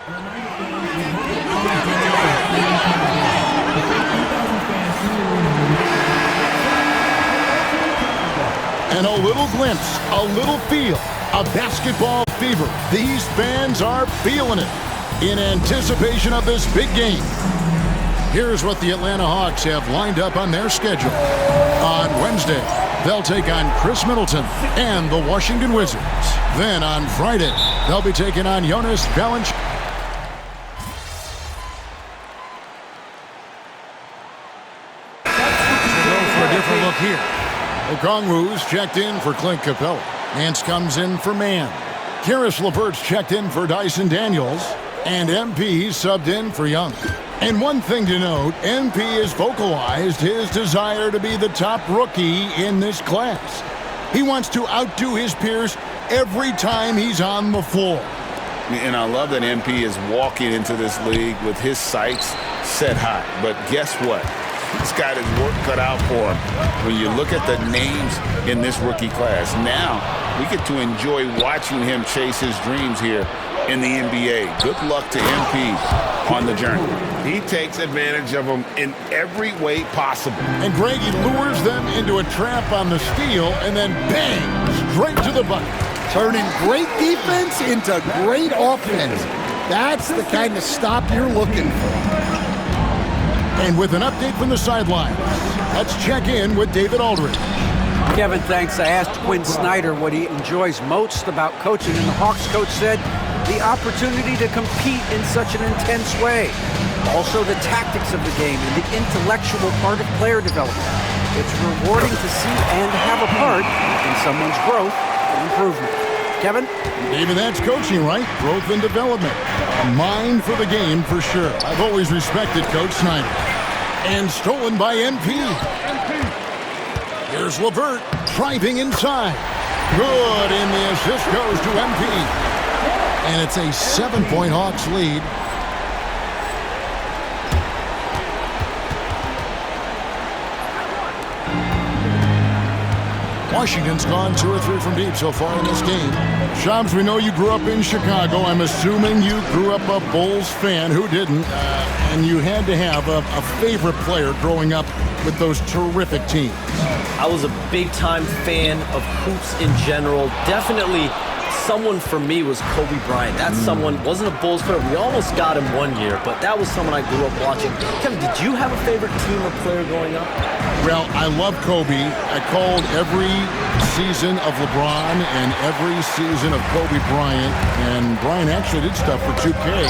And a little glimpse, a little feel of basketball fever. These fans are feeling it in anticipation of this big game. Here's what the Atlanta Hawks have lined up on their schedule. On Wednesday, they'll take on Chris Middleton and the Washington Wizards. Then on Friday, they'll be taking on Jonas Valanciunas. We'll go for a different look here. Okongwu's checked in for Clint Capella. Nance comes in for Mann. Karis LeVert's checked in for Dyson Daniels. And MP subbed in for Young. And one thing to note, MP has vocalized his desire to be the top rookie in this class. He wants to outdo his peers every time he's on the floor. And I love that MP is walking into this league with his sights set high. But guess what? He's got his work cut out for him. When you look at the names in this rookie class, now we get to enjoy watching him chase his dreams here in the NBA. Good luck to MP on the journey. He takes advantage of them in every way possible. And Greg, he lures them into a trap on the steal and then bang, straight to the bucket. Turning great defense into great offense. That's the kind of stop you're looking for. And with an update from the sidelines, let's check in with David Aldridge. Kevin, thanks. I asked Quinn Snyder what he enjoys most about coaching, and the Hawks coach said the opportunity to compete in such an intense way. Also the tactics of the game and the intellectual part of player development. It's rewarding to see and have a part in someone's growth and improvement. Kevin? David, that's coaching, right? Growth and development. A mind for the game for sure. I've always respected Coach Snyder. And stolen by MP. Here's LeVert driving inside. Good, and the assist goes to MP. And it's a 7-point Hawks lead. Washington's gone 2 or 3 from deep so far in this game. Shams, we know you grew up in Chicago. I'm assuming you grew up a Bulls fan. Who didn't? And you had to have a favorite player growing up with those terrific teams. I was a big-time fan of hoops in general. Definitely someone for me was Kobe Bryant. That someone wasn't a Bulls player. We almost got him one year, but that was someone I grew up watching. Kevin, did you have a favorite team or player growing up? Well, I love Kobe. I called every season of LeBron and every season of Kobe Bryant. And Bryant actually did stuff for 2K.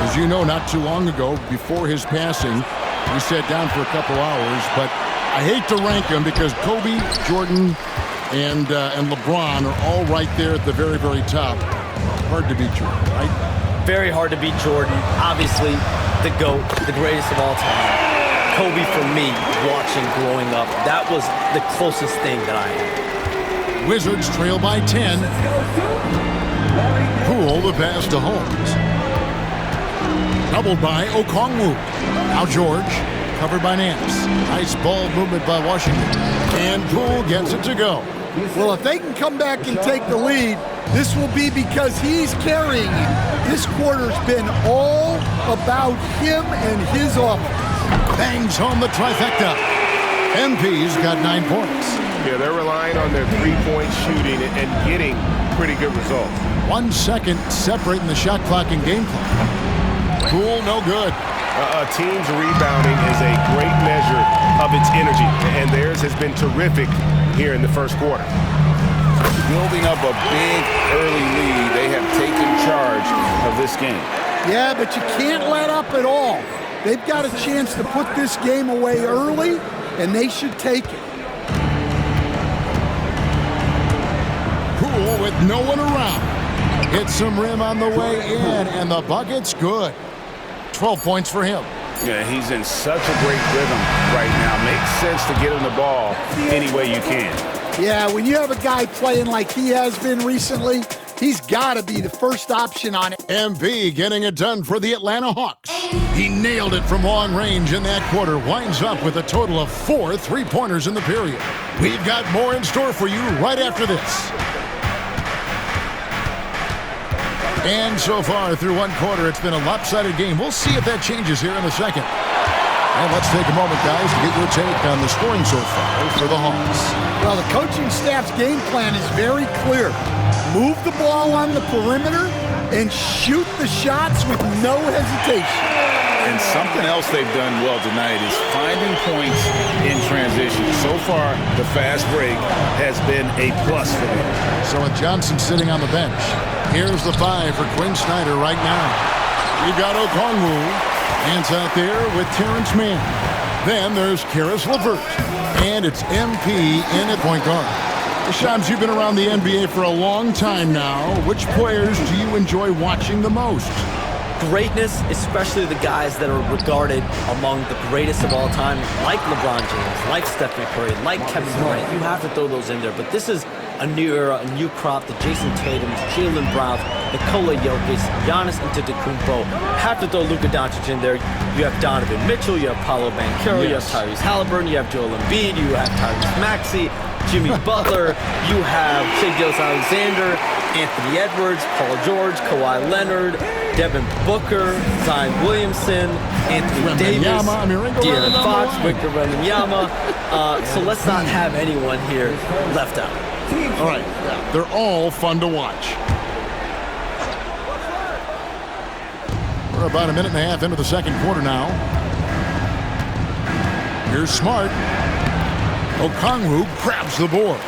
As you know, not too long ago, before his passing, we sat down for a couple hours. But I hate to rank them because Kobe, Jordan, and LeBron are all right there at the very, very top. Hard to beat Jordan, right? Very hard to beat Jordan. Obviously, the GOAT, the greatest of all time. Kobe for me, watching growing up, that was the closest thing that I had. Wizards trail by 10. Poole the pass to Holmes. Doubled by Okongwu. Now George, covered by Nance. Nice ball movement by Washington. And Poole gets it to go. Well, if they can come back and take the lead, this will be because he's carrying it. This quarter's been all about him and his offense. Bangs home the trifecta. MP's got 9 points. Yeah, they're relying on their three-point shooting and getting pretty good results. 1 second separating the shot clock and game clock. Poole, no good. A team's rebounding is a great measure of its energy, and theirs has been terrific here in the first quarter. Building up a big early lead, they have taken charge of this game. Yeah, but you can't let up at all. They've got a chance to put this game away early, and they should take it. Poole with no one around. Hits some rim on the way in, and the bucket's good. 12 points for him. Yeah, he's in such a great rhythm right now. Makes sense to get him the ball any way you can. Yeah, when you have a guy playing like he has been recently, he's got to be the first option on it. MP getting it done for the Atlanta Hawks. He nailed it from long range in that quarter. Winds up with a total of 4 3-pointers in the period. We've got more in store for you right after this. And so far through one quarter, it's been a lopsided game. We'll see if that changes here in the second. And let's take a moment, guys, to get your take on the scoring so far for the Hawks. Well, the coaching staff's game plan is very clear. Move the ball on the perimeter and shoot the shots with no hesitation. And something else they've done well tonight is finding points in transition. So far, the fast break has been a plus for them. So with Johnson sitting on the bench, here's the 5 for Quinn Snyder right now. You got Okongwu. Hands out there with Terrence Mann. Then there's Karis LeVert. And it's MP in at point guard. Shams, you've been around the NBA for a long time now. Which players do you enjoy watching the most? Greatness, especially the guys that are regarded among the greatest of all time, like LeBron James, like Stephen Curry, like Kevin Durant. You have to throw those in there. But this is a new era, a new crop. The Jason Tatum, Jaylen Brown, Nikola Jokic, Giannis Antetokounmpo. Have to throw Luka Doncic in there. You have Donovan Mitchell, you have Paolo Banchero, you have Tyrese Halliburton, you have Joel Embiid, you have Tyrese Maxey, Jimmy Butler, you have Shai Gilgeous-Alexander, Anthony Edwards, Paul George, Kawhi Leonard, Devin Booker, Zion Williamson, Anthony Davis, De'Aaron Fox, Victor Wembanyama. So let's not have anyone here left out. All right, they're all fun to watch. We're about a minute and a half into the second quarter now. Here's Smart. Okongwu grabs the board.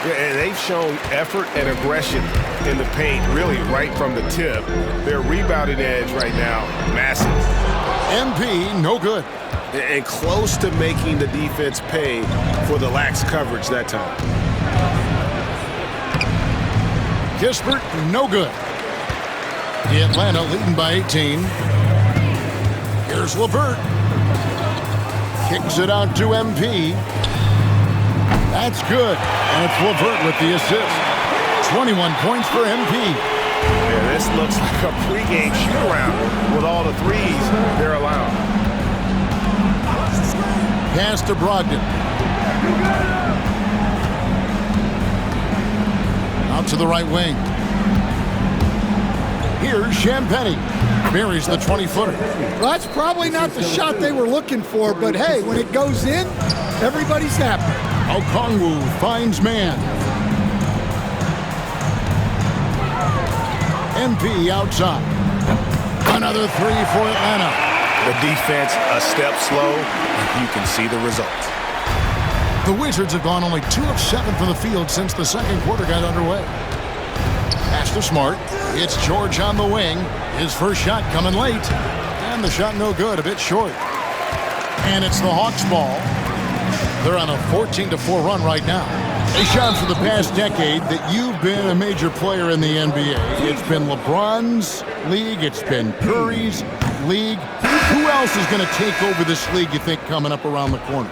Yeah, and they've shown effort and aggression in the paint, really right from the tip. Their rebounding edge right now, massive. MP, no good. And close to making the defense pay for the lax coverage that time. Kispert, no good. Atlanta leading by 18. Here's LeVert. Kicks it out to MP. That's good. And it's LeVert with the assist. 21 points for MP. Yeah, this looks like a pregame shoot-around with all the threes they're allowing. Pass to Brogdon. Out to the right wing. Here's Champagnie. Buries the 20-footer. Well, that's probably not the shot they were looking for, but hey, when it goes in, everybody's happy. Okongwu finds man. MP outside. Another 3 for Atlanta. The defense a step slow, and you can see the result. The Wizards have gone only 2 of 7 from the field since the second quarter got underway. Pass to Smart. It's George on the wing. His first shot coming late. And the shot no good, a bit short. And it's the Hawks ball. They're on a 14-4 run right now. Hey, Sean, for the past decade that you've been a major player in the NBA, it's been LeBron's league, it's been Curry's league. Who else is going to take over this league, you think, coming up around the corner?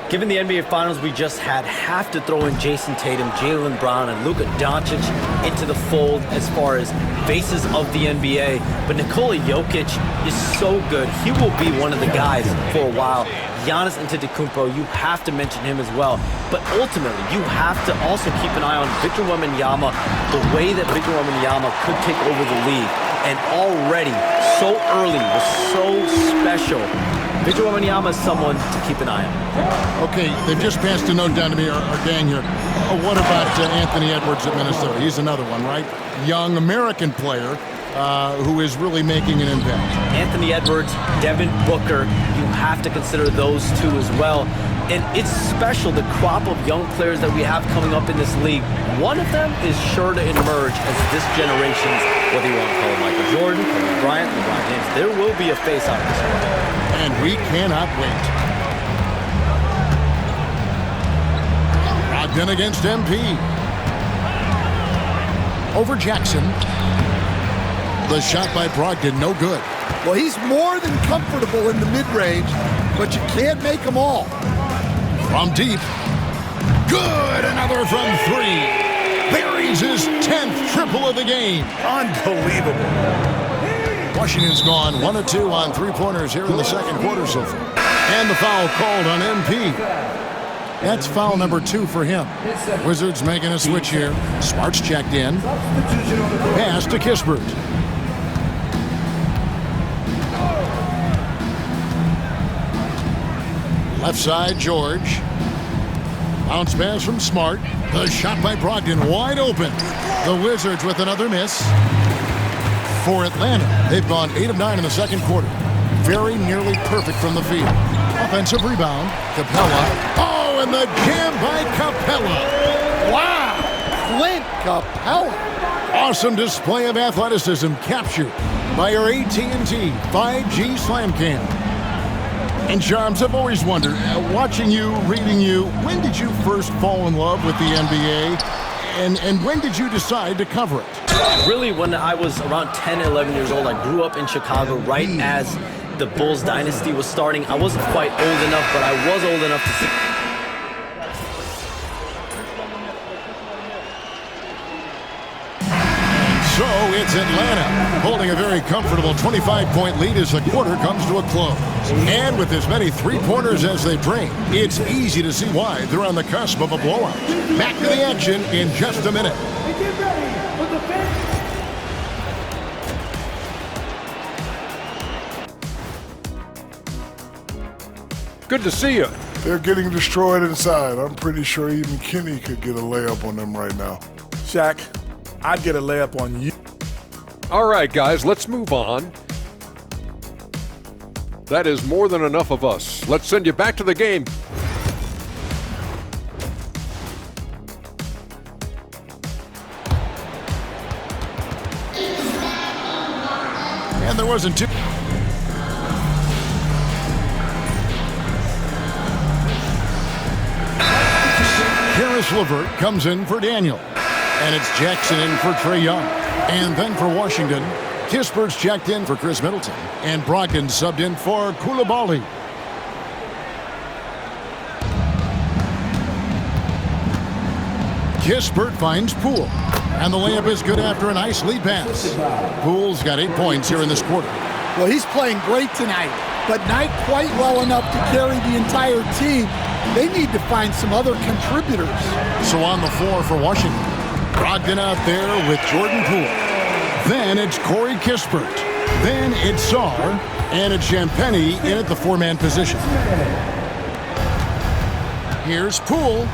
Given the NBA Finals we just had, have to throw in Jason Tatum, Jaylen Brown, and Luka Doncic into the fold as far as faces of the NBA. But Nikola Jokic is so good. He will be one of the guys for a while. Giannis Antetokounmpo, you have to mention him as well. But ultimately, you have to also keep an eye on Victor Wembanyama, the way that Victor Wembanyama could take over the league. And already, so early, was so special. Victor Wembanyama is someone to keep an eye on. Okay, they've just passed a note down to me, our gang here. Oh, what about Anthony Edwards at Minnesota? He's another one, right? Young American player who is really making an impact. Anthony Edwards, Devin Booker, you have to consider those two as well. And it's special, the crop of young players that we have coming up in this league. One of them is sure to emerge as this generation's, whether you want to call him Michael Jordan, Kobe Bryant, LeBron James, there will be a face-off this one. And we cannot wait. Brogdon against MP. Over Jackson. The shot by Brogdon, no good. Well, he's more than comfortable in the mid-range, but you can't make them all. From deep. Good, another from 3. Buries his 10th triple of the game. Unbelievable. Washington's gone 1 of 2 on 3-pointers here in the second quarter so far. And the foul called on MP. That's foul number 2 for him. Wizards making a switch here. Smart's checked in. Pass to Kispert. Left side, George. Bounce pass from Smart. The shot by Brogdon wide open. The Wizards with another miss. For Atlanta, they've gone 8 of 9 in the second quarter. Very nearly perfect from the field. Offensive rebound. Capella. Oh, and the jam by Capella. Wow! Clint Capella. Awesome display of athleticism captured by our AT&T 5G Slam Cam. And Shams, I've always wondered, watching you, reading you, when did you first fall in love with the NBA? And when did you decide to cover it? Really, when I was around 10, 11 years old, I grew up in Chicago right as the Bulls dynasty was starting. I wasn't quite old enough, but I was old enough to see. So it's Atlanta holding a very comfortable 25-point lead as the quarter comes to a close. And with as many three-pointers as they bring, it's easy to see why they're on the cusp of a blowout. Back to the action in just a minute. Good to see you. They're getting destroyed inside. I'm pretty sure even Kenny could get a layup on them right now. Shaq, I'd get a layup on you. All right, guys, let's move on. That is more than enough of us. Let's send you back to the game. And there wasn't too... Karis LeVert comes in for Daniel. And it's Jackson in for Trae Young. And then for Washington, Kispert's checked in for Chris Middleton. And Brogdon subbed in for Coulibaly. Kispert finds Poole. And the layup is good after a nice lead pass. Poole's got 8 points here in this quarter. Well, he's playing great tonight, but not quite well enough to carry the entire team. They need to find some other contributors. So on the floor for Washington, Brogdon out there with Jordan Poole. Then it's Corey Kispert. Then it's Sarr. And it's Champagnie in at the four-man position. Here's Poole.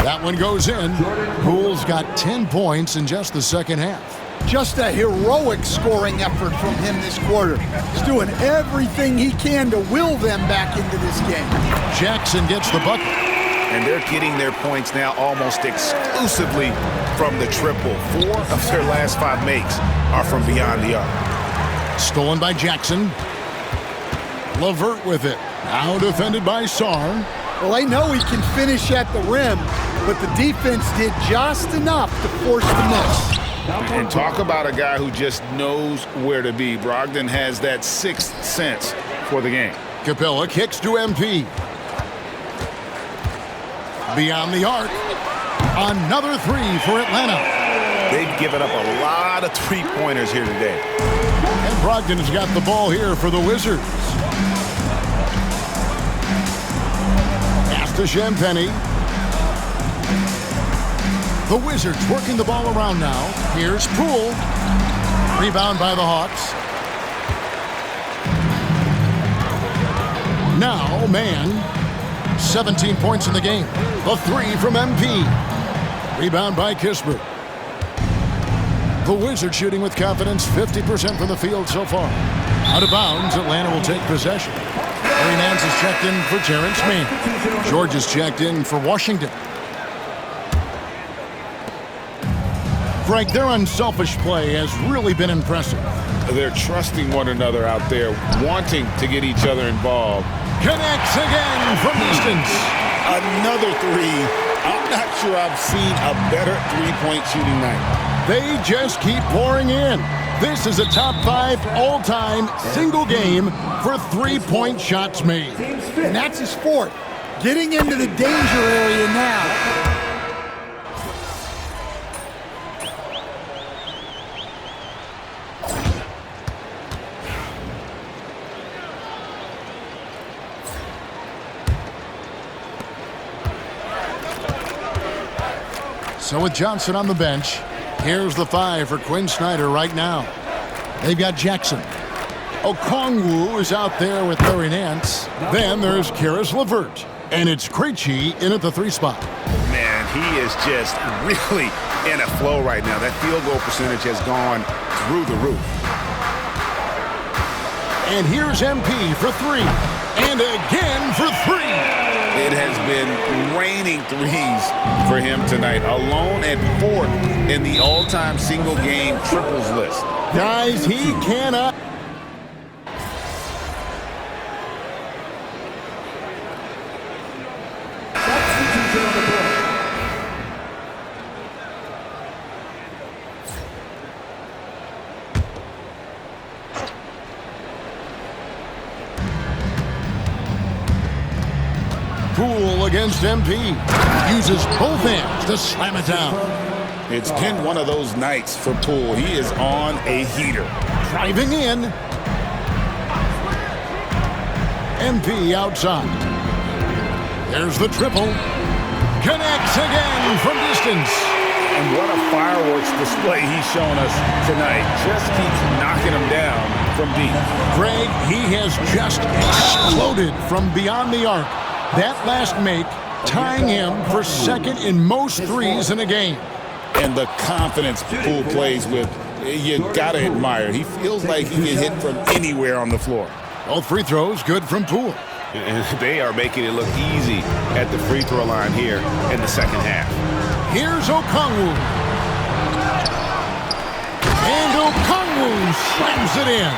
That one goes in. Poole's got 10 points in just the second half. Just a heroic scoring effort from him this quarter. He's doing everything he can to will them back into this game. Jackson gets the bucket. And they're getting their points now almost exclusively from the triple. 4 of their last 5 makes are from beyond the arc. Stolen by Jackson. LeVert with it. Now defended by Sarr. Well, they know he can finish at the rim, but the defense did just enough to force the miss. And talk about a guy who just knows where to be. Brogdon has that 6th sense for the game. Capella kicks to MP. Beyond the arc. Another 3 for Atlanta. They've given up a lot of three-pointers here today. And Brogdon has got the ball here for the Wizards. Pass to Champagnie. The Wizards working the ball around now. Here's Poole. Rebound by the Hawks. Now, man. 17 points in the game. The 3 from MP. Rebound by Kispert. The Wizards shooting with confidence, 50% from the field so far. Out of bounds, Atlanta will take possession. Larry Nance is checked in for Terrence Mann. George is checked in for Washington. Frank, their unselfish play has really been impressive. They're trusting one another out there, wanting to get each other involved. Connects again from distance. Another 3. I'm not sure I've seen a better three-point shooting night. They just keep pouring in. This is a top 5 all-time single game for three-point shots made. And that's his 4th. Getting into the danger area now. So with Johnson on the bench, here's the 5 for Quinn Snyder right now. They've got Jackson. Okongwu is out there with Larry Nance. Then there's Karis LeVert. And it's Krejci in at the 3 spot. Man, he is just really in a flow right now. That field goal percentage has gone through the roof. And here's MP for 3. And again for 3. It has been raining threes for him tonight. Alone at 4th in the all-time single-game triples list. Guys, he cannot. Poole against MP. Uses both hands to slam it down. It's been one of those nights for Poole. He is on a heater. Driving in. MP outside. There's the triple. Connects again from distance. And what a fireworks display he's shown us tonight. Just keeps knocking him down from deep. Greg, he has just exploded from beyond the arc. That last make tying him for 2nd in most threes in a game. And the confidence Poole plays with, you got to admire it. He feels like he can hit from anywhere on the floor. Both free throws good from Poole. And they are making it look easy at the free throw line here in the second half. Here's Okongwu. And Okongwu slams it in.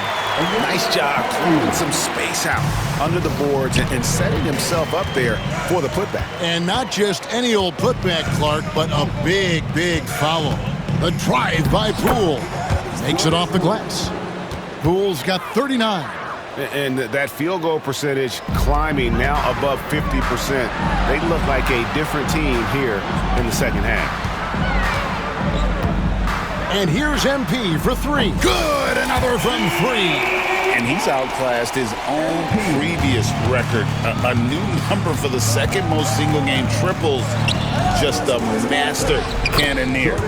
Nice job clearing some space out under the boards and setting himself up there for the putback. And not just any old putback, Clark, but a big, big foul. The drive by Poole. Takes it off the glass. Poole's got 39. And that field goal percentage climbing now above 50%. They look like a different team here in the second half. And here's MP for 3. Good, another from 3. And he's outclassed his own previous record. A new number for the 2nd most single-game triples. Just a master cannoneer.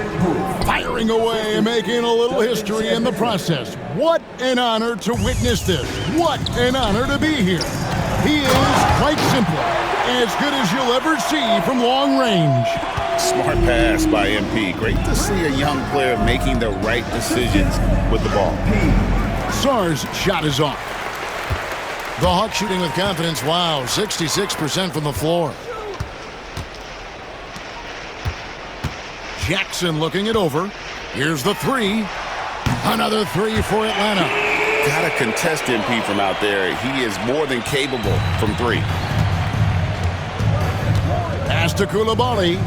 Firing away and making a little history in the process. What an honor to witness this. What an honor to be here. He is, quite simply, as good as you'll ever see from long range. Smart pass by MP. Great to see a young player making the right decisions with the ball. Sarr's shot is off. The Hawks shooting with confidence. Wow, 66% from the floor. Jackson looking it over. Here's the 3. Another 3 for Atlanta. Gotta contest MP from out there. He is more than capable from 3. Pass to Coulibaly.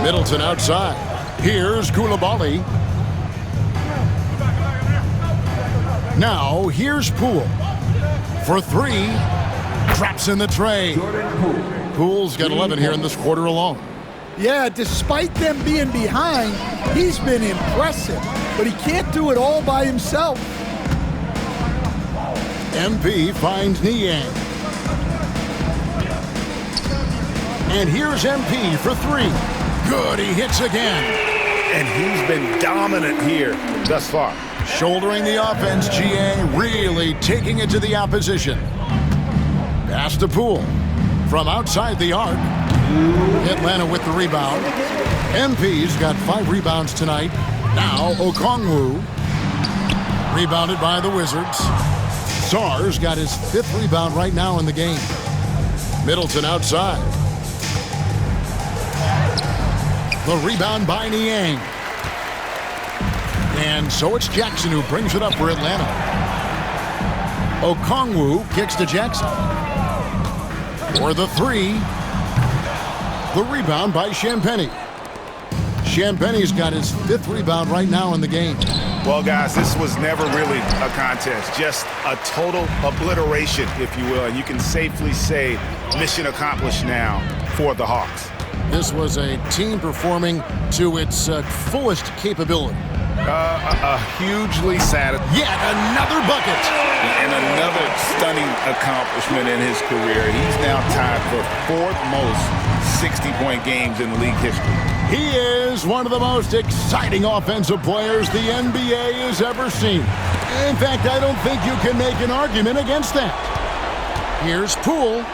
Middleton outside. Here's Coulibaly. Now, here's Poole. For 3. Drops in the tray. Poole's got 11 here in this quarter alone. Yeah, despite them being behind, he's been impressive. But he can't do it all by himself. MP finds Niang. And here's MP for 3. Good, he hits again. And he's been dominant here thus far. Shouldering the offense, GA, really taking it to the opposition. Pass to Poole. From outside the arc. Atlanta with the rebound. MP's got 5 rebounds tonight. Now Okongwu. Rebounded by the Wizards. Sarr's got his 5th rebound right now in the game. Middleton outside. The rebound by Niang. And so it's Jackson who brings it up for Atlanta. Okongwu kicks to Jackson. For the 3. The rebound by Champagnie. Champagnie's got his 5th rebound right now in the game. Well, guys, this was never really a contest. Just a total obliteration, if you will. And you can safely say mission accomplished now for the Hawks. This was a team performing to its fullest capability. Hugely satisfying. Yet another bucket. And another stunning accomplishment in his career. He's now tied for 4th most 60-point games in league history. He is one of the most exciting offensive players the NBA has ever seen. In fact, I don't think you can make an argument against that. Here's Poole.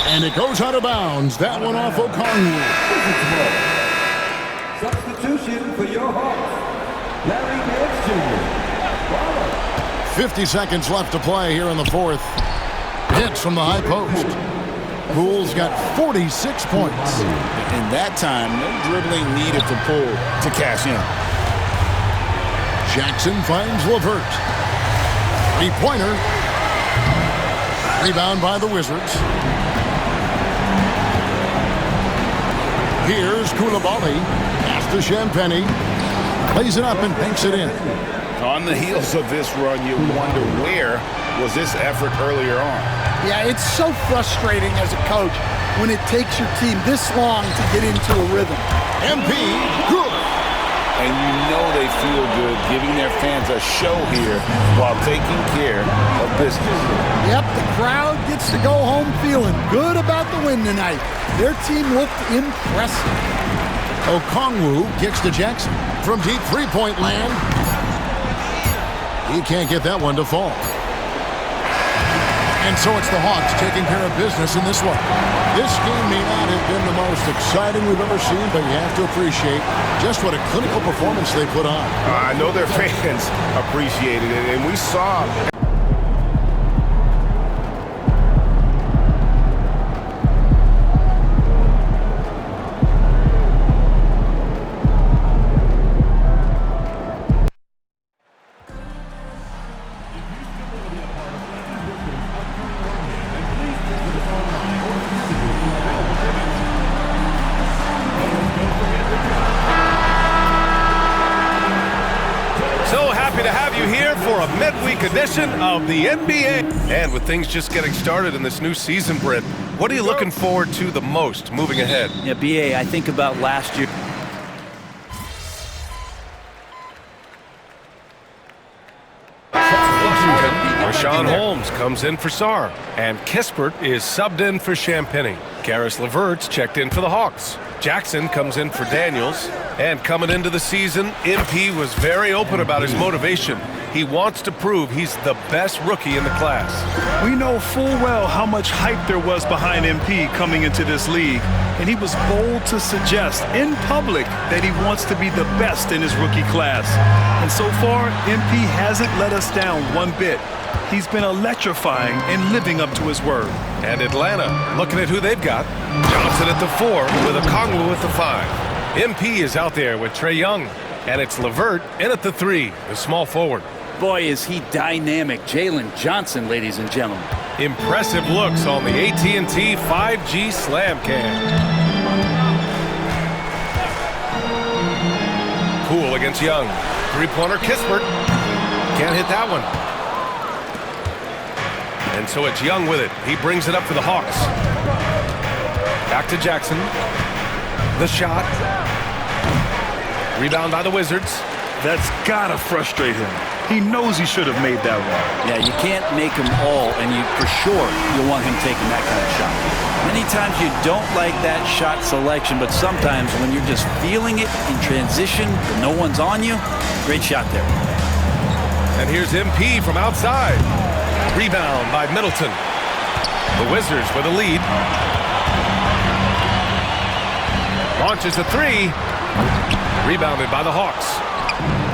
And it goes out of bounds. That one off O'Connell. Substitution for your Hawks, Larry Nance Jr. 50 seconds left to play here in the fourth. Hits from the high post. Poole's got 46 points. In that time, no dribbling needed for Poole to cash in. Jackson finds LeVert. Three-pointer. Rebound by the Wizards. Here's Koulibaly. Pass to Champagny. Plays it up and banks it in. On the heels of this run, you wonder where was this effort earlier on. Yeah, it's so frustrating as a coach when it takes your team this long to get into a rhythm. MP, good. And you know they feel good giving their fans a show here while taking care of business. Yep, the crowd gets to go home feeling good about the win tonight. Their team looked impressive. Okongwu gets to Jackson from deep three-point land. He can't get that one to fall. And so it's the Hawks taking care of business in this one. This game may not have been the most exciting we've ever seen, but you have to appreciate just what a clinical performance they put on. I know their fans appreciated it, and we saw. Edition of the NBA. And with things just getting started in this new season, Brent, what are you looking forward to the most moving ahead? Yeah, BA, I think about last year. Rashawn Holmes comes in for Sarr, and Kispert is subbed in for Champagny. Karis LeVert's checked in for the Hawks. Jackson comes in for Daniels, and coming into the season, MP was very open about his motivation. He wants to prove he's the best rookie in the class. We know full well how much hype there was behind MP coming into this league, and he was bold to suggest in public that he wants to be the best in his rookie class. And so far, MP hasn't let us down one bit. He's been electrifying and living up to his word. And Atlanta, looking at who they've got. Johnson at the 4 with Okongwu at the 5. MP is out there with Trae Young, and it's LeVert in at the 3, the small forward. Boy, is he dynamic. Jalen Johnson, ladies and gentlemen. Impressive looks on the AT&T 5G Slam Cam. Poole against Young. Three-pointer, Kispert. Can't hit that one. And so it's Young with it. He brings it up for the Hawks. Back to Jackson. The shot. Rebound by the Wizards. That's gotta frustrate him. He knows he should have made that one. Yeah, you can't make them all, and for sure you'll want him taking that kind of shot. Many times you don't like that shot selection, but sometimes when you're just feeling it in transition, no one's on you, great shot there. And here's MP from outside. Rebound by Middleton. The Wizards with a lead. Launches a 3. Rebounded by the Hawks.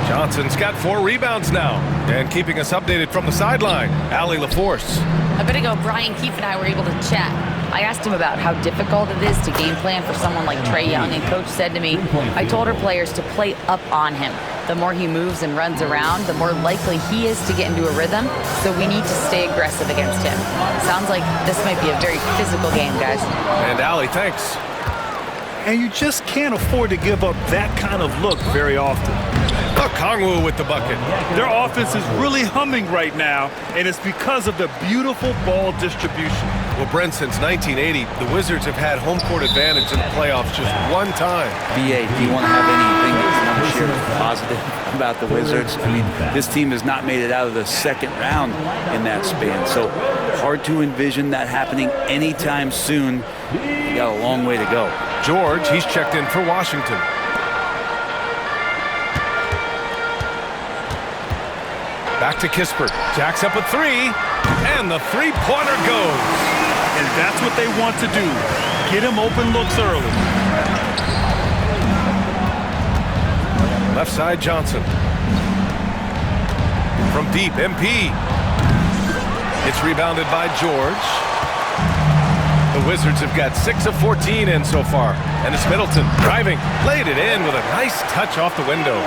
Johnson's got 4 rebounds now. And keeping us updated from the sideline, Allie LaForce. A bit ago, Brian Keefe and I were able to chat. I asked him about how difficult it is to game plan for someone like Trae Young, and Coach said to me, I told our players to play up on him. The more he moves and runs around, the more likely he is to get into a rhythm, so we need to stay aggressive against him. Sounds like this might be a very physical game, guys. And Allie, thanks. And you just can't afford to give up that kind of look very often. Okongwu with the bucket. Their offense is really humming right now, and it's because of the beautiful ball distribution. Well, Brent, since 1980, the Wizards have had home court advantage in the playoffs just one time. BA, do you want to have anything that's share positive about the Wizards? I mean, this team has not made it out of the second round in that span, so hard to envision that happening anytime soon. You got a long way to go. George, he's checked in for Washington. Back to Kispert. Jacks up a three, and the three-pointer goes. And that's what they want to do. Get him open looks early. Left side, Johnson. From deep, MP. It's rebounded by George. The Wizards have got 6 of 14 in so far. And it's Middleton driving. Laid it in with a nice touch off the window.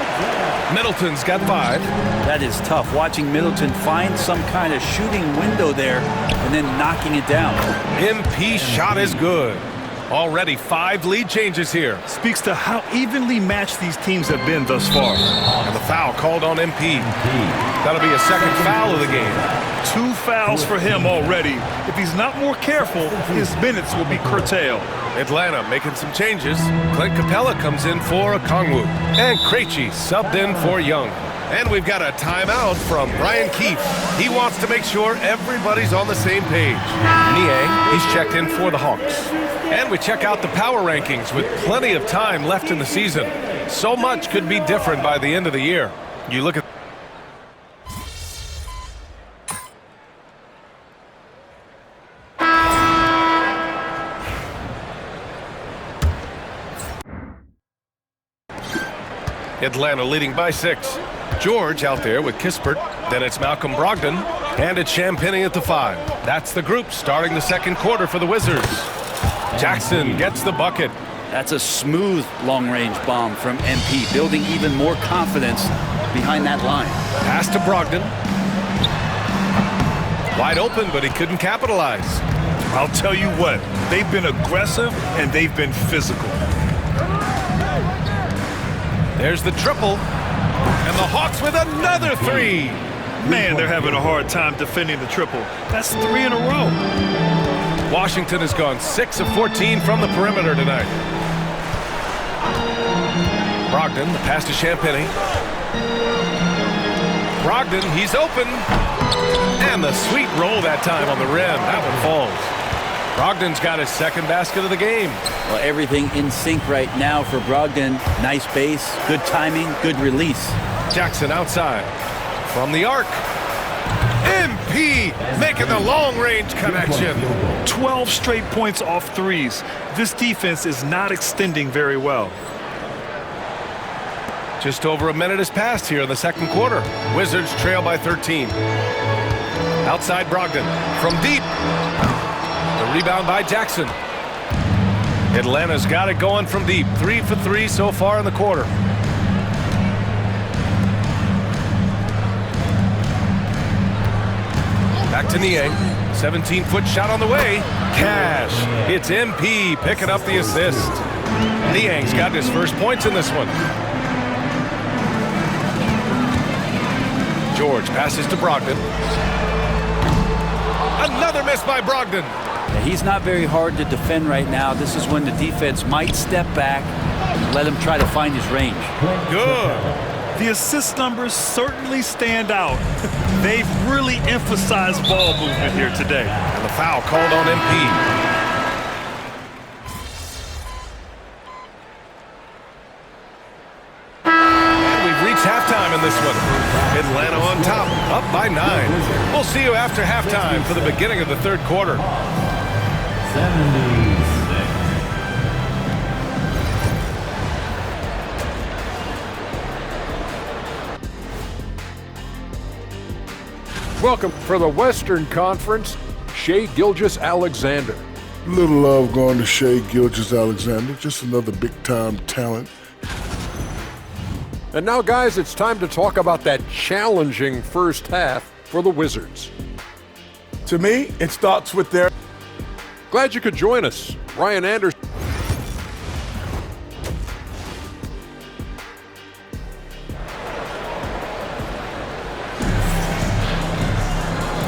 Middleton's got 5. That is tough. Watching Middleton find some kind of shooting window there and then knocking it down. MP shot is good. Already 5 lead changes here. Speaks to how evenly matched these teams have been thus far. And the foul called on MP. That'll be a second foul of the game. 2 fouls for him already. If he's not more careful, his minutes will be curtailed. Atlanta making some changes. Clint Capella comes in for Okongwu. And Krejci subbed in for Young. And we've got a timeout from Brian Keefe. He wants to make sure everybody's on the same page. Niang, he's checked in for the Hawks. And we check out the power rankings with plenty of time left in the season. So much could be different by the end of the year. You look at Atlanta leading by 6. George out there with Kispert. Then it's Malcolm Brogdon. And it's Champagnie at the 5. That's the group starting the second quarter for the Wizards. Jackson gets the bucket. That's a smooth long-range bomb from MP, building even more confidence behind that line. Pass to Brogdon. Wide open, but he couldn't capitalize. I'll tell you what, they've been aggressive and they've been physical. There's the triple. And the Hawks with another 3. Man, they're having a hard time defending the triple. That's 3 in a row. Washington has gone 6 of 14 from the perimeter tonight. Brogdon, the pass to Champagnie. Brogdon, he's open. And the sweet roll that time on the rim. That one falls. Brogdon's got his second basket of the game. Well, everything in sync right now for Brogdon. Nice base, good timing, good release. Jackson outside. From the arc. MP making the long-range connection. 12 straight points off threes. This defense is not extending very well. Just over a minute has passed here in the second quarter. Wizards trail by 13. Outside Brogdon. From deep. The rebound by Jackson. Atlanta's got it going from deep. 3 for 3 so far in the quarter. Back to Niang. 17-foot shot on the way. Cash. It's MP picking up the assist. Niang's got his first points in this one. George passes to Brogdon. Another miss by Brogdon. Yeah, he's not very hard to defend right now. This is when the defense might step back and let him try to find his range. Good. The assist numbers certainly stand out. They've really emphasized ball movement here today. And the foul called on MP. Halftime in this one. Atlanta on top, up by 9. We'll see you after halftime for the beginning of the third quarter. 76. Welcome for the Western Conference, Shai Gilgeous-Alexander. Little love going to Shai Gilgeous-Alexander, just another big-time talent. And now, guys, it's time to talk about that challenging first half for the Wizards. To me, it starts with their... Glad you could join us. Ryan Anderson.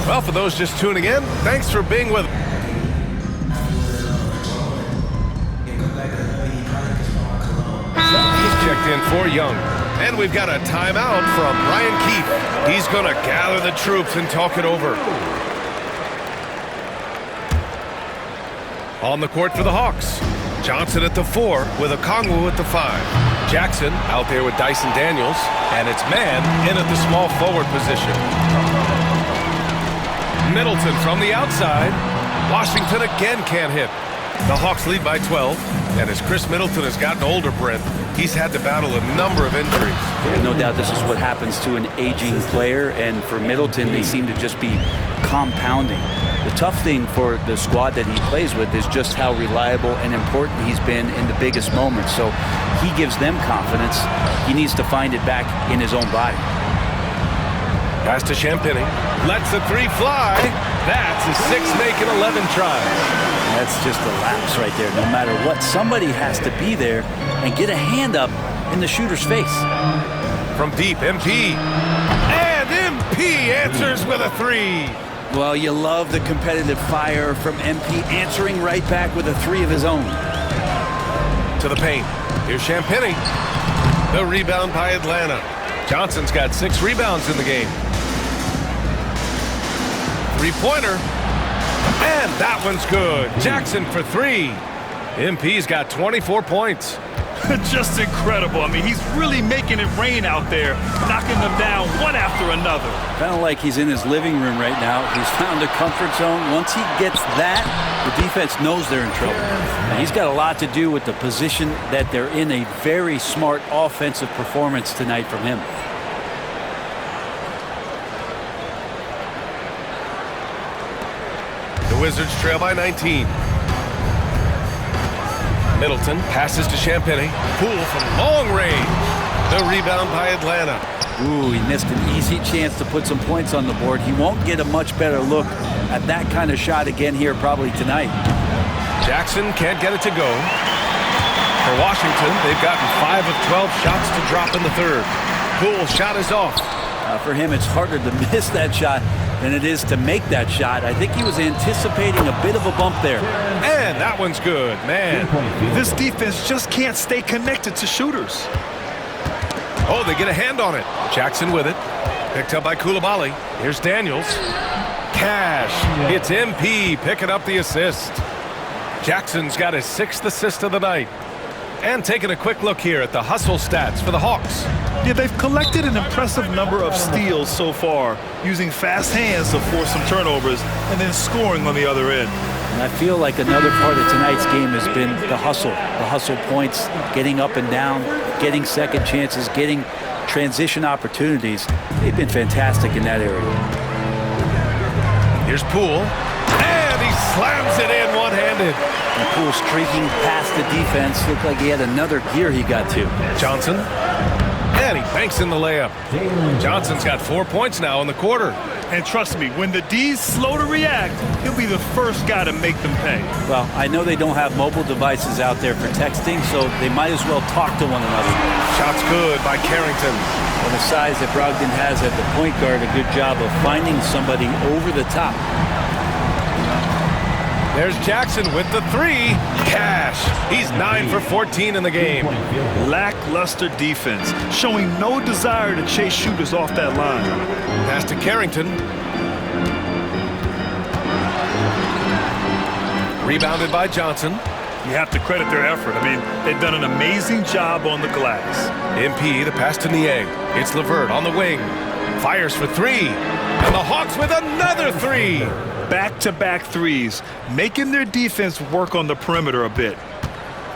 Well, for those just tuning in, thanks for being with us. in for Young. And we've got a timeout from Brian Keefe. He's going to gather the troops and talk it over. On the court for the Hawks, Johnson at the 4 with Okongwu at the 5. Jackson out there with Dyson Daniels, and it's man in at the small forward position. Middleton from the outside. Washington again can't hit. The Hawks lead by 12, and as Chris Middleton has gotten older, Brent, he's had to battle a number of injuries. No doubt this is what happens to an aging player, and for Middleton, they seem to just be compounding. The tough thing for the squad that he plays with is just how reliable and important he's been in the biggest moments. So he gives them confidence. He needs to find it back in his own body. Pass to Champagny. Lets the 3 fly. That's a 6 making 11 tries. That's just a lapse right there. No matter what, somebody has to be there and get a hand up in the shooter's face. From deep, MP. And MP answers with a 3. Well, you love the competitive fire from MP answering right back with a 3 of his own. To the paint. Here's Champagny. The rebound by Atlanta. Johnson's got 6 rebounds in the game. 3-pointer. And that one's good. Jackson for 3. MP's got 24 points. Just incredible. I mean, he's really making it rain out there, knocking them down one after another. Kind of like he's in his living room right now. He's found a comfort zone. Once he gets that, the defense knows they're in trouble. And he's got a lot to do with the position that they're in. A very smart offensive performance tonight from him. The Wizards trail by 19. Middleton passes to Champagny. Poole from long range. The rebound by Atlanta. Ooh, he missed an easy chance to put some points on the board. He won't get a much better look at that kind of shot again here probably tonight. Jackson can't get it to go. For Washington, they've gotten 5 of 12 shots to drop in the third. Poole's shot is off. For him, it's harder to miss that shot than it is to make that shot. I think he was anticipating a bit of a bump there. And that one's good, man. This defense just can't stay connected to shooters. Oh, they get a hand on it. Jackson with it. Picked up by Coulibaly. Here's Daniels. Cash. It's MP picking up the assist. Jackson's got his 6th assist of the night. And taking a quick look here at the hustle stats for the Hawks. Yeah, they've collected an impressive number of steals so far, using fast hands to force some turnovers and then scoring on the other end. And I feel like another part of tonight's game has been the hustle points, getting up and down, getting second chances, getting transition opportunities. They've been fantastic in that area. Here's Poole, and he slams it in one-handed. And Poole streaking past the defense. Looked like he had another gear he got to. Johnson, and he banks in the layup. Johnson's got 4 points now in the quarter. And trust me, when the D's slow to react, he'll be the first guy to make them pay. Well, I know they don't have mobile devices out there for texting, so they might as well talk to one another. Shot's good by Carrington. Well, the size that Brogdon has at the point guard, a good job of finding somebody over the top. There's Jackson with the 3. Cash. He's 9 for 14 in the game. Lackluster defense, showing no desire to chase shooters off that line. Pass to Carrington. Rebounded by Johnson. You have to credit their effort. I mean, they've done an amazing job on the glass. MP, the pass to Niang. It's LeVert on the wing. Fires for 3. And the Hawks with another 3. Back-to-back threes, making their defense work on the perimeter a bit.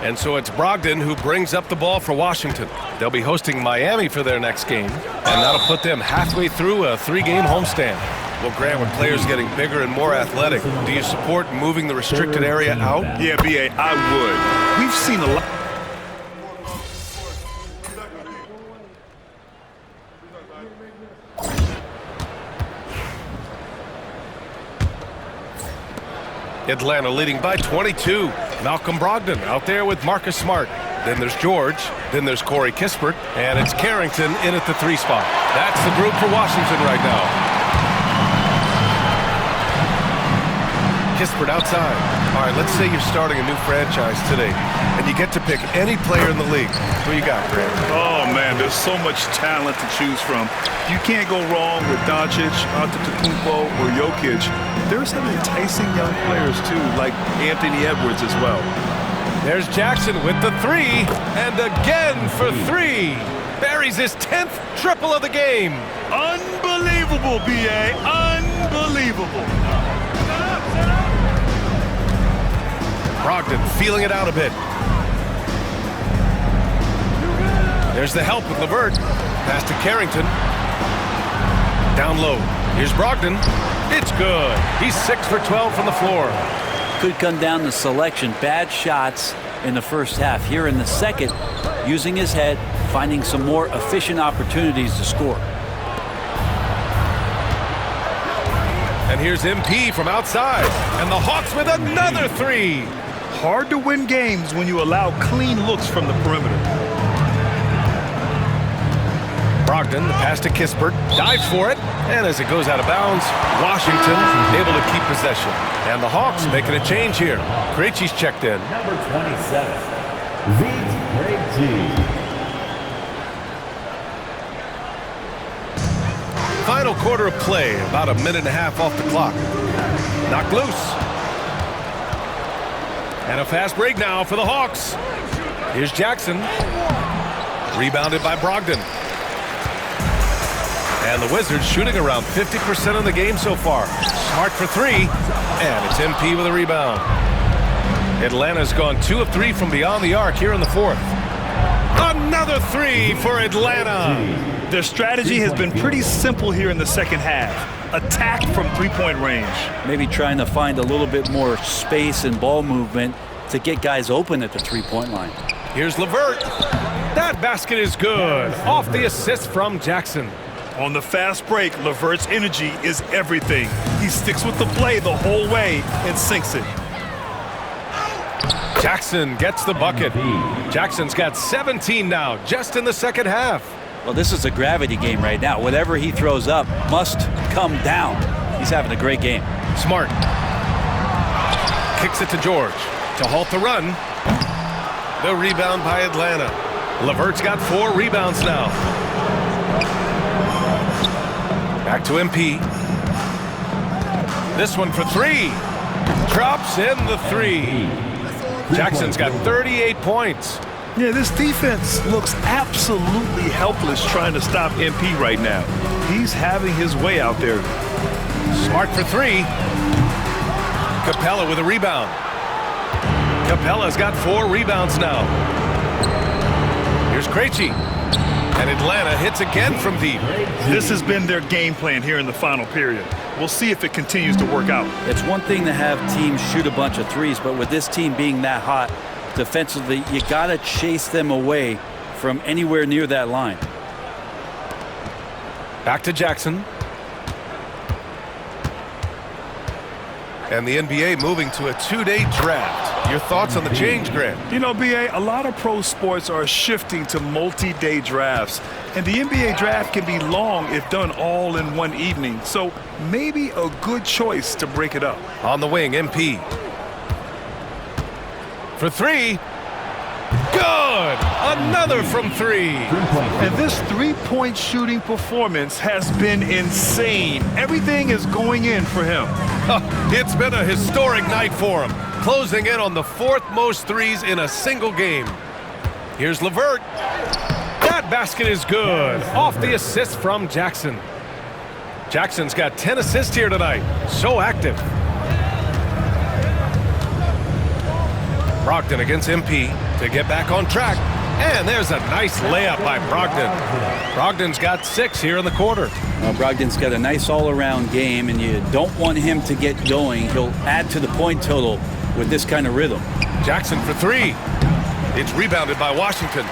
And so it's Brogdon who brings up the ball for Washington. They'll be hosting Miami for their next game, and that'll put them halfway through a 3-game homestand. Well, Grant, with players getting bigger and more athletic, do you support moving the restricted area out? Yeah, B.A., I would. We've seen a lot. Atlanta leading by 22. Malcolm Brogdon out there with Marcus Smart. Then there's George. Then there's Corey Kispert. And it's Carrington in at the 3 spot. That's the group for Washington right now. Kispert outside. All right, let's say you're starting a new franchise today. and you get to pick any player in the league. Who you got, Grant? Oh, man, there's so much talent to choose from. You can't go wrong with Doncic, Antetokounmpo, or Jokic. There's some enticing young players, too, like Anthony Edwards as well. There's Jackson with the three, and again for three. Buries his 10th triple of the game. Unbelievable, B.A. Unbelievable. Brogdon feeling it out a bit. There's the help with LeVert. Pass to Carrington. Down low. Here's Brogdon. It's good. He's 6 for 12 from the floor. Could come down to selection. Bad shots in the first half. Here in the second, using his head, finding some more efficient opportunities to score. And here's MP from outside. And the Hawks with another three. Hard to win games when you allow clean looks from the perimeter. Brogdon, the pass to Kispert, dives for it, and as it goes out of bounds, Washington able to keep possession. And the Hawks making a change here. Krejci's checked in. Number 27, Krejci. Final quarter of play, about a minute and a half off the clock. Knocked loose. And a fast break now for the Hawks. Here's Jackson. Rebounded by Brogdon. And the Wizards shooting around 50% of the game so far. Smart for three. And it's MP with a rebound. Atlanta's gone 2 of 3 from beyond the arc here in the fourth. Another three for Atlanta. Their strategy has been pretty simple here in the second half. Attack from three-point range. Maybe trying to find a little bit more space and ball movement to get guys open at the three-point line. Here's LeVert. That basket is good. Off the assist from Jackson. On the fast break, LeVert's energy is everything. He sticks with the play the whole way and sinks it. Jackson gets the bucket. Jackson's got 17 now, just in the second half. Well, this is a gravity game right now. Whatever he throws up must come down. He's having a great game. Smart. Kicks it to George to halt the run. The rebound by Atlanta. LeVert's got 4 rebounds now. Back to MP. This one for 3. Drops in the 3. Jackson's got 38 points. Yeah, this defense looks absolutely helpless trying to stop MP right now. He's having his way out there. Smart for 3. Capella with a rebound. Capella's got 4 rebounds now. Here's Krejci. And Atlanta hits again from deep. This has been their game plan here in the final period. We'll see if it continues to work out. It's one thing to have teams shoot a bunch of threes, but with this team being that hot defensively, you got to chase them away from anywhere near that line. Back to Jackson. And the NBA moving to a 2-day draft. Your thoughts on the change, Grant? You know, B.A., a lot of pro sports are shifting to multi-day drafts. And the NBA draft can be long if done all in one evening. So maybe a good choice to break it up. On the wing, MP. For 3. Good! Another from 3. And this three-point shooting performance has been insane. Everything is going in for him. It's been a historic night for him, closing in on the 4th most threes in a single game. Here's LeVert. That basket is good. Off the assist from Jackson. Jackson's got 10 assists here tonight. So active. Brogdon against MP to get back on track. And there's a nice layup by Brogdon. Brogdon's got 6 here in the quarter. Well, Brogdon's got a nice all-around game, and you don't want him to get going. He'll add to the point total with this kind of rhythm. Jackson for 3. It's rebounded by Washington.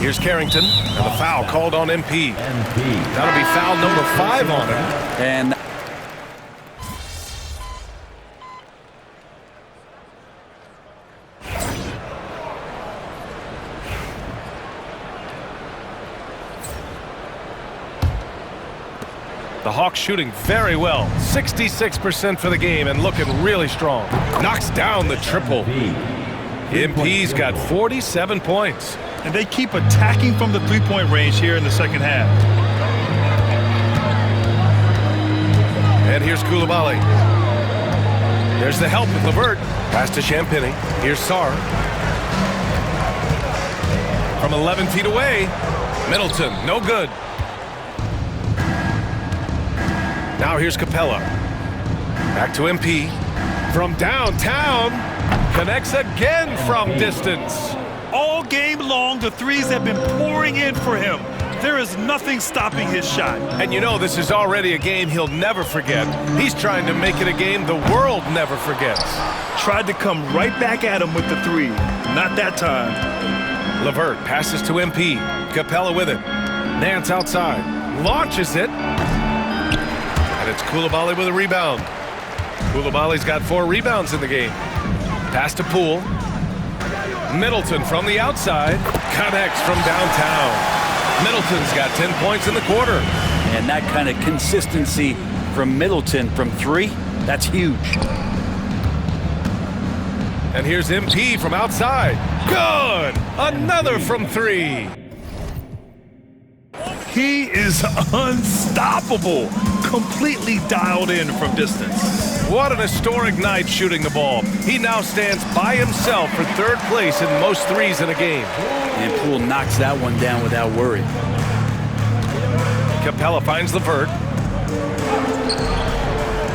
Here's Carrington, and the foul called on MP. That'll be foul number 5 on him. And The Hawks shooting very well. 66% for the game and looking really strong. Knocks down the triple. MP's got 47 points. And they keep attacking from the three-point range here in the second half. And here's Coulibaly. There's the help with LeVert. Pass to Champagny. Here's Sarr. From 11 feet away. Middleton, no good. Now here's Capella. Back to MP. From downtown. Connects again from distance. All game long, the threes have been pouring in for him. There is nothing stopping his shot. And you know this is already a game he'll never forget. He's trying to make it a game the world never forgets. Tried to come right back at him with the three. Not that time. LeVert passes to MP. Capella with it. Nance outside. Launches it. And it's Coulibaly with a rebound. Coulibaly's got 4 rebounds in the game. Pass to Poole. Middleton from the outside. Connects from downtown. Middleton's got 10 points in the quarter. And that kind of consistency from Middleton from 3, that's huge. And here's MP from outside. Good! Another from 3. He is unstoppable. Completely dialed in from distance. What an historic night shooting the ball. He now stands by himself for 3rd place in most threes in a game. And Poole knocks that one down without worry. Capella finds LeVert.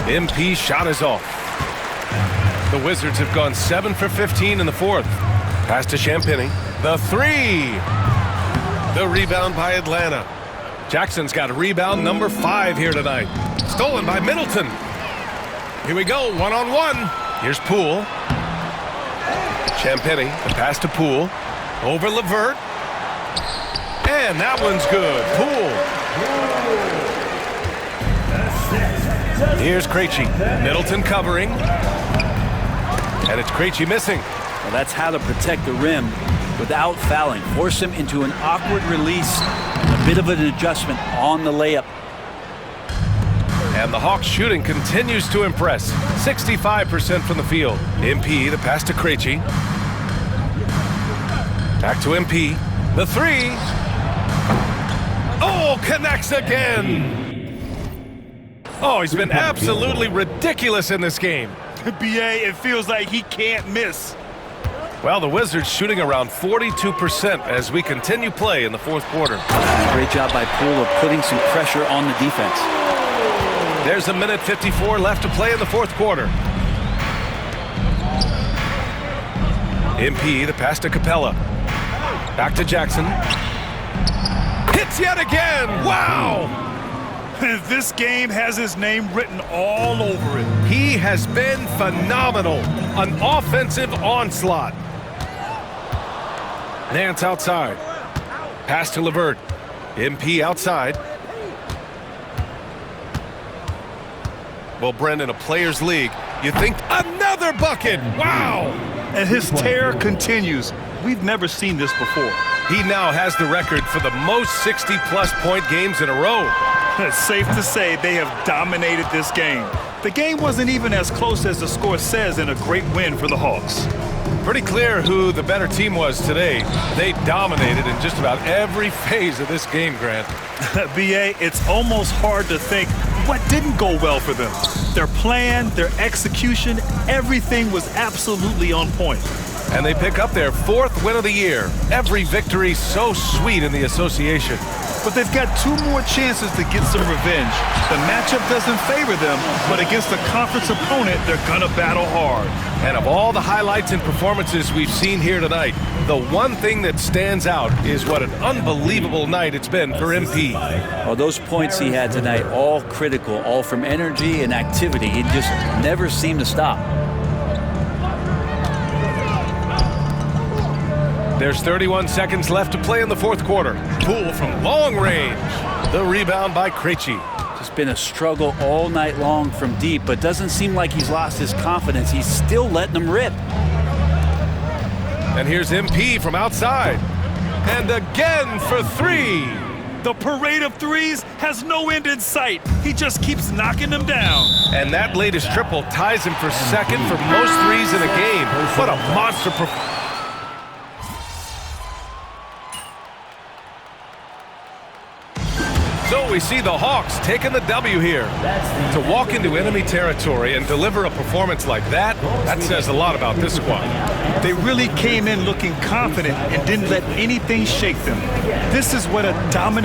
MP shot is off. The Wizards have gone 7 for 15 in the 4th. Pass to Champagny. The 3. The rebound by Atlanta. Jackson's got a rebound number 5 here tonight. Stolen by Middleton. Here we go, one-on-one. Here's Poole. Champagny, the pass to Poole. Over LeVert. And that one's good. Poole. Here's Krejci. Middleton covering. And it's Krejci missing. Well, that's how to protect the rim without fouling. Force him into an awkward release. A bit of an adjustment on the layup. And the Hawks shooting continues to impress. 65% from the field. MP, the pass to Krejci. Back to MP. The 3. Oh, connects again. Oh, he's been absolutely ridiculous in this game. BA, it feels like he can't miss. Well, the Wizards shooting around 42% as we continue play in the 4th quarter. Great job by Poole of putting some pressure on the defense. There's a minute 54 left to play in the 4th quarter. MP, the pass to Capella. Back to Jackson. Hits yet again! Wow! This game has his name written all over it. He has been phenomenal. An offensive onslaught. Nance outside. Pass to LeVert. MP outside. Well, Brendan, a players' league, you think another bucket. Wow! And his tear continues. We've never seen this before. He now has the record for the most 60-plus point games in a row. It's safe to say they have dominated this game. The game wasn't even as close as the score says in a great win for the Hawks. Pretty clear who the better team was today. They dominated in just about every phase of this game, Grant. BA, it's almost hard to think what didn't go well for them. Their plan, their execution, everything was absolutely on point. And they pick up their 4th win of the year. Every victory so sweet in the association. But they've got 2 more chances to get some revenge. The matchup doesn't favor them, but against a conference opponent, they're gonna battle hard. And of all the highlights and performances we've seen here tonight, the one thing that stands out is what an unbelievable night it's been for MP. Well, those points he had tonight, all critical, all from energy and activity. He just never seemed to stop. There's 31 seconds left to play in the 4th quarter. Poole from long range. The rebound by Krejci. Just been a struggle all night long from deep, but doesn't seem like he's lost his confidence. He's still letting them rip. And here's MP from outside. And again for 3. The parade of threes has no end in sight. He just keeps knocking them down. And that latest triple ties him for second for most threes in a game. What a monster performance. So we see the Hawks taking the W here. To walk into enemy territory and deliver a performance like that, that says a lot about this squad. They really came in looking confident and didn't let anything shake them. This is what a dominant